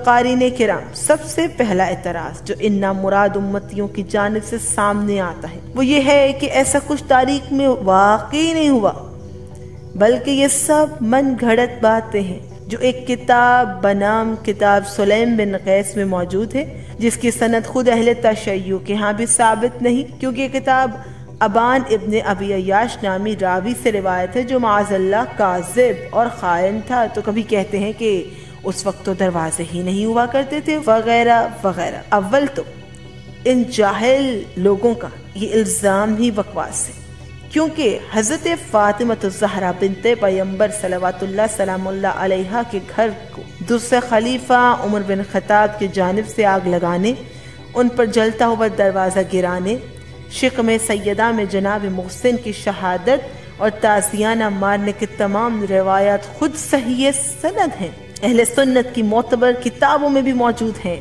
قارئین کرام، سب سے پہلا اعتراض جو ان نامراد امتیوں کی جانب سے سامنے آتا ہے وہ یہ ہے کہ ایسا کچھ تاریخ میں واقعی نہیں ہوا، بلکہ یہ سب من گھڑت باتیں ہیں جو ایک کتاب بنام کتاب سلیم بن قیس میں موجود ہے، جس کی سند خود اہل تشیع کے ہاں بھی ثابت نہیں، کیونکہ یہ کتاب ابان ابن ابی عیاش نامی راوی سے روایت ہے جو معاذ اللہ کاذب اور خائن تھا۔ تو کبھی کہتے ہیں کہ اس وقت تو دروازے ہی نہیں ہوا کرتے تھے وغیرہ وغیرہ۔ اول تو ان جاہل لوگوں کا یہ الزام ہی بکواس ہے، کیونکہ حضرت فاطمہ الزہرا بنت پیغمبر صلوات اللہ سلام اللہ علیہا کے گھر کو دوسرے خلیفہ عمر بن خطاب کی جانب سے آگ لگانے، ان پر جلتا ہوا دروازہ گرانے، شقم سیدہ میں جناب محسن کی شہادت اور تازیانہ مارنے کی تمام روایات خود صحیح سند ہیں، اہل سنت کی معتبر کتابوں میں بھی موجود ہیں،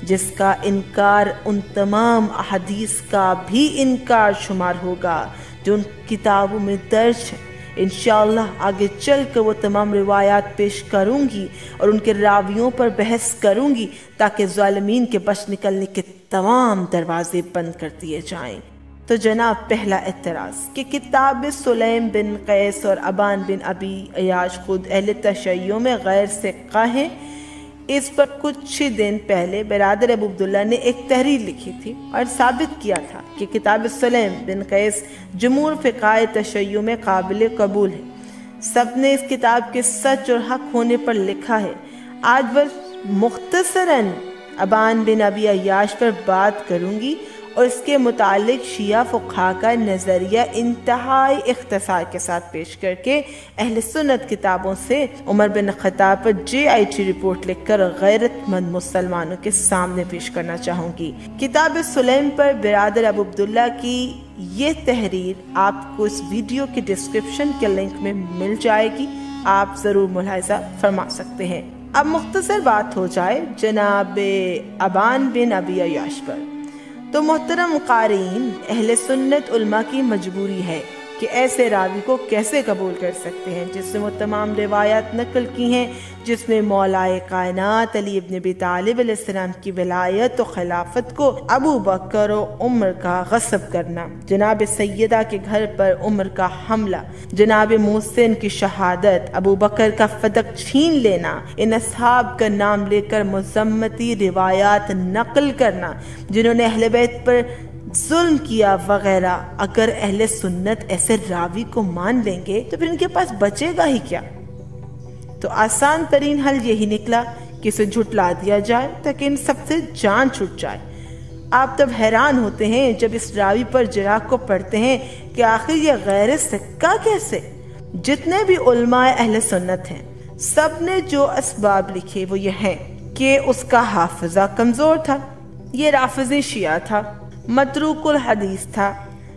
جس کا انکار ان تمام احادیث کا بھی انکار شمار ہوگا جو ان کتابوں میں درج ہے۔ انشاءاللہ آگے چل کر وہ تمام روایات پیش کروں گی اور ان کے راویوں پر بحث کروں گی تاکہ ظالمین کے بچ نکلنے کے تمام دروازے بند کر دیے جائیں۔ تو جناب پہلا اعتراض کہ کتاب سلیم بن قیس اور ابان بن ابی عیاش خود اہل تشیع میں غیر ثقہ ہیں، اس پر کچھ دن پہلے برادر ابو عبداللہ نے ایک تحریر لکھی تھی اور ثابت کیا تھا کہ کتاب سلیم بن قیس جمہور فقہائے تشیع میں قابل قبول ہے۔ سب نے اس کتاب کے سچ اور حق ہونے پر لکھا ہے۔ آج بس مختصراً ابان بن ابی عیاش پر بات کروں گی اور اس کے متعلق شیعہ فقہا کا نظریہ انتہائی اختصار کے ساتھ پیش کر کے اہل سنت کتابوں سے عمر بن خطاب پر JIT رپورٹ لکھ کر غیرت مند مسلمانوں کے سامنے پیش کرنا چاہوں گی۔ کتاب سلیم پر برادر ابو عبداللہ کی یہ تحریر آپ کو اس ویڈیو کے ڈسکرپشن کے لنک میں مل جائے گی، آپ ضرور ملاحظہ فرما سکتے ہیں۔ اب مختصر بات ہو جائے جناب ابان بن ابی عیاش پر، تو محترم قارئین، اہل سنت علماء کی مجبوری ہے کہ ایسے راوی کو کیسے قبول کر سکتے ہیں جس نے وہ تمام روایات نقل کی ہیں جس میں مولائے کائنات علی ابن ابی طالب علیہ السلام کی ولایت و خلافت کو ابو بکر و عمر کا غصب کرنا، جناب سیدہ کے گھر پر عمر کا حملہ، جناب محسن کی شہادت، ابو بکر کا فدق چھین لینا، ان اصحاب کا نام لے کر مذمتی روایات نقل کرنا جنہوں نے اہل بیت پر ظلم کیا وغیرہ۔ اگر اہل سنت ایسے راوی کو مان لیں گے تو پھر ان کے پاس بچے گا ہی کیا؟ تو آسان ترین حل یہی نکلا کہ اسے جھٹلا دیا جائے تاکہ ان سب سے جان چھٹ جائے۔ آپ تب حیران ہوتے ہیں جب اس راوی پر جراح کو پڑھتے ہیں کہ آخر یہ غیر ثقہ کیسے؟ جتنے بھی علماء اہل سنت ہیں سب نے جو اسباب لکھے وہ یہ ہیں کہ اس کا حافظہ کمزور تھا، یہ رافضی شیعہ تھا، متروک الحدیث تھا،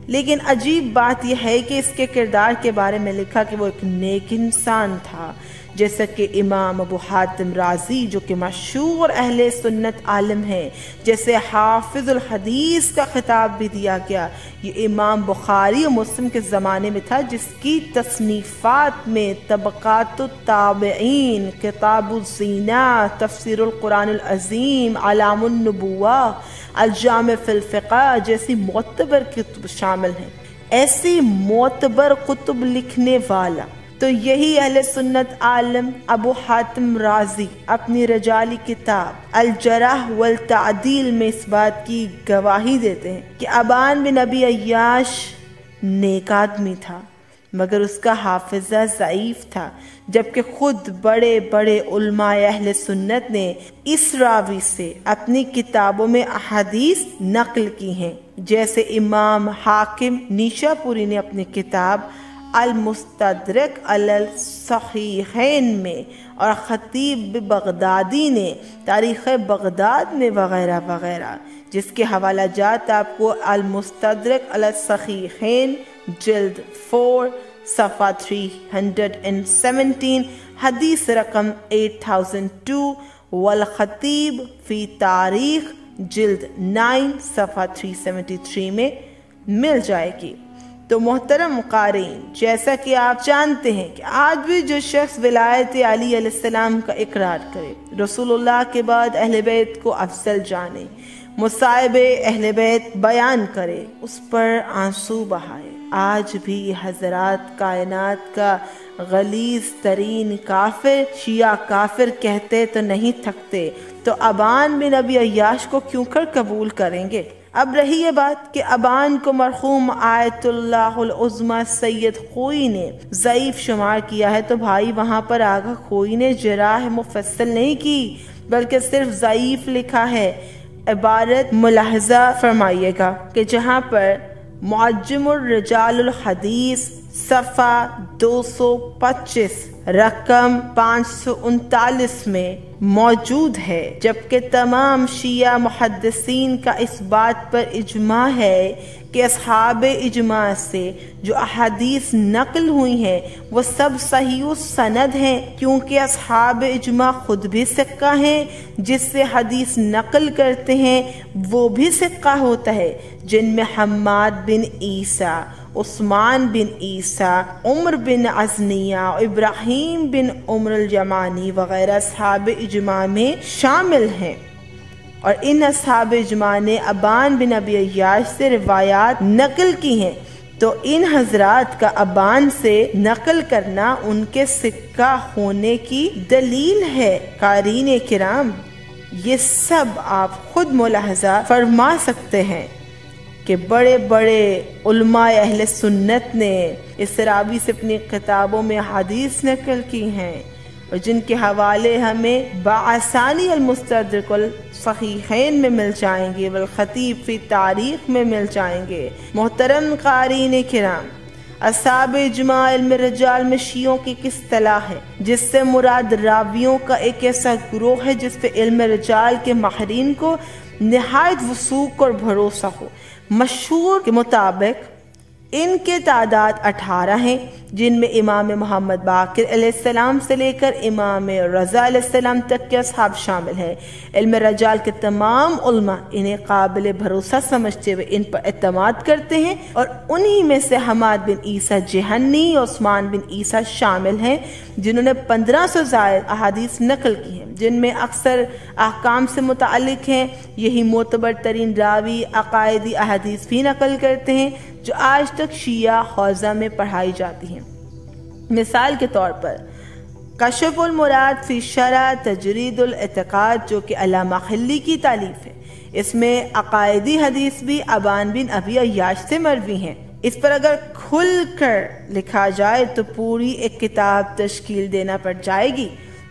لیکن عجیب بات یہ ہے کہ اس کے کردار کے بارے میں لکھا کہ وہ ایک نیک انسان تھا، جیسا کہ امام ابو حاتم رازی جو کہ مشہور اہل سنت عالم ہیں جیسے حافظ الحدیث کا خطاب بھی دیا گیا۔ یہ امام بخاری و مسلم کے زمانے میں تھا جس کی تصنیفات میں طبقات التابعین، کتاب الزینہ، تفسیر القرآن العظیم، علام النبوہ، الجامع فی الفقہ جیسی معتبر کتب شامل ہیں۔ ایسی معتبر کتب لکھنے والا تو یہی اہل سنت عالم ابو حاتم رازی اپنی رجالی کتاب الجرح والتعدیل میں اس بات کی گواہی دیتے ہیں کہ ابان بن ابی عیاش نیک آدمی تھا مگر اس کا حافظہ ضعیف تھا، جبکہ خود بڑے بڑے علماء اہل سنت نے اس راوی سے اپنی کتابوں میں احادیث نقل کی ہیں، جیسے امام حاکم نیشا پوری نے اپنی کتاب المستدرک علی الصحیحین میں اور خطیب بغدادی نے تاریخ بغداد میں وغیرہ وغیرہ، جس کے حوالہ جات آپ کو المستدرک علی الصحیحین جلد 4 صفحہ 317 حدیث رقم 8002 والخطیب فی تاریخ جلد 9 صفحہ 373 میں مل جائے گی۔ تو محترم قارئین، جیسا کہ آپ جانتے ہیں کہ آج بھی جو شخص ولایت علی علیہ السلام کا اقرار کرے، رسول اللہ کے بعد اہل بیت کو افضل جانے، مصائب اہل بیت بیان کرے، اس پر آنسو بہائے، آج بھی حضرات کائنات کا غلیظ ترین کافر شیعہ کافر کہتے تو نہیں تھکتے، تو ابان بن ابی عیاش کو کیوں کر قبول کریں گے؟ اب رہی یہ بات کہ ابان کو مرحوم آیت اللہ العظمی سید خوئی نے ضعیف شمار کیا ہے، تو بھائی وہاں پر آغا خوئی نے جراح مفصل نہیں کی بلکہ صرف ضعیف لکھا ہے۔ عبارت ملاحظہ فرمائیے گا کہ جہاں پر معجم الرجال الحدیث صفحہ 225 رقم 539 میں موجود ہے، جبکہ تمام شیعہ محدثین کا اس بات پر اجماع ہے کہ اصحاب اجماع سے جو احادیث نقل ہوئی ہیں وہ سب صحیح السند ہیں، کیونکہ اصحاب اجماع خود بھی ثقہ ہیں، جس سے حدیث نقل کرتے ہیں وہ بھی ثقہ ہوتا ہے، جن میں حماد بن عیسیٰ، عثمان بن عیسیٰ، عمر بن عزنیہ، ابراہیم بن عمر الجمانی وغیرہ اصحاب اجماع میں شامل ہیں۔ اور ان اصحاب اجماع نے ابان بن ابی عیاش سے روایات نقل کی ہیں، تو ان حضرات کا ابان سے نقل کرنا ان کے ثقہ ہونے کی دلیل ہے۔ قارئین کرام، یہ سب آپ خود ملاحظہ فرما سکتے ہیں کہ بڑے بڑے علماء اہل سنت نے اس راوی سے اپنی کتابوں میں حدیث نقل کی ہیں، اور جن کے حوالے ہمیں بآسانی المستدرک الصحیحین میں مل جائیں گے، والخطیب فی تاریخ میں مل جائیں گے۔ محترم قارئین کرام، اصحاب اجماع علم رجال میں شیعوں کی ایک اصطلاح ہے، جس سے مراد راویوں کا ایک ایسا گروہ ہے جس پہ علم رجال کے ماہرین کو نہایت وثوق اور بھروسہ ہو۔ مشہور کے مطابق ان کے تعداد 18 ہیں، جن میں امام محمد باقر علیہ السلام سے لے کر امام رضا علیہ السلام تک کے اصحاب شامل ہیں۔ علم رجال کے تمام علماء انہیں قابل بھروسہ سمجھتے ہوئے ان پر اعتماد کرتے ہیں، اور انہی میں سے حماد بن عیسیٰ جہنی، عثمان بن عیسیٰ شامل ہیں، جنہوں نے 1500 سے زائد احادیث نقل کی ہیں، جن میں اکثر احکام سے متعلق ہیں۔ یہی معتبر ترین راوی عقائدی احادیث بھی نقل کرتے ہیں جو آج تک شیعہ حوزہ میں پڑھائی جاتی ہیں۔ مثال کے طور پر کشف المراد فی شرح تجرید الاعتقاد، جو کہ علامہ خلی کی تالیف ہے، اس میں عقائدی حدیث بھی ابان بن ابی عیاش سے مروی ہیں۔ اس پر اگر کھل کر لکھا جائے تو پوری ایک کتاب تشکیل دینا پڑ جائے گی،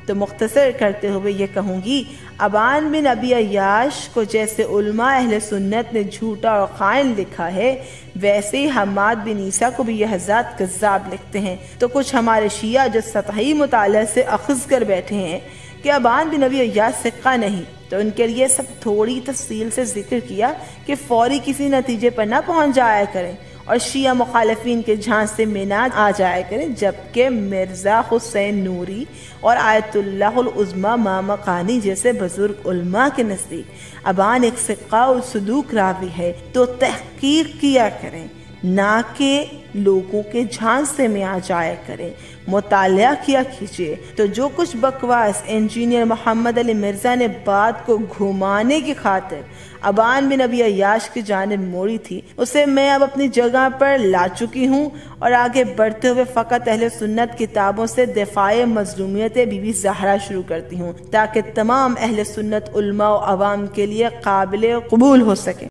تو مختصر کرتے ہوئے یہ کہوں گی، ابان بن ابی عیاش کو جیسے علماء اہل سنت نے جھوٹا اور خائن لکھا ہے، ویسے ہی حماد بن عیسیٰ کو بھی یہ حضرات کذاب لکھتے ہیں۔ تو کچھ ہمارے شیعہ جو سطحی مطالعہ سے اخذ کر بیٹھے ہیں کہ ابان بن ابی عیاش ثقہ نہیں، تو ان کے لیے سب تھوڑی تفصیل سے ذکر کیا کہ فوری کسی نتیجے پر نہ پہنچ جایا کریں اور شیعہ مخالفین کے جھانسے میں نہ آ جایا کریں، جبکہ مرزا حسین نوری اور آیت اللہ العظمی مامقانی جیسے بزرگ علماء کے نزدیک ابان ایک ثقہ و صدوق راوی ہے، تو تحقیق کیا کریں، نہ کہ لوگوں کے جھانسے میں آ جایا کریں، مطالعہ کیا کیجیے۔ تو جو کچھ بکواس انجینئر محمد علی مرزا نے بات کو گھمانے کی خاطر ابان بن ابی عیاش کی جانب موڑی تھی، اسے میں اب اپنی جگہ پر لا چکی ہوں، اور آگے بڑھتے ہوئے فقط اہل سنت کتابوں سے دفاع مظلومیت بی بی زہرا شروع کرتی ہوں، تاکہ تمام اہل سنت علماء و عوام کے لیے قابل قبول ہو سکے۔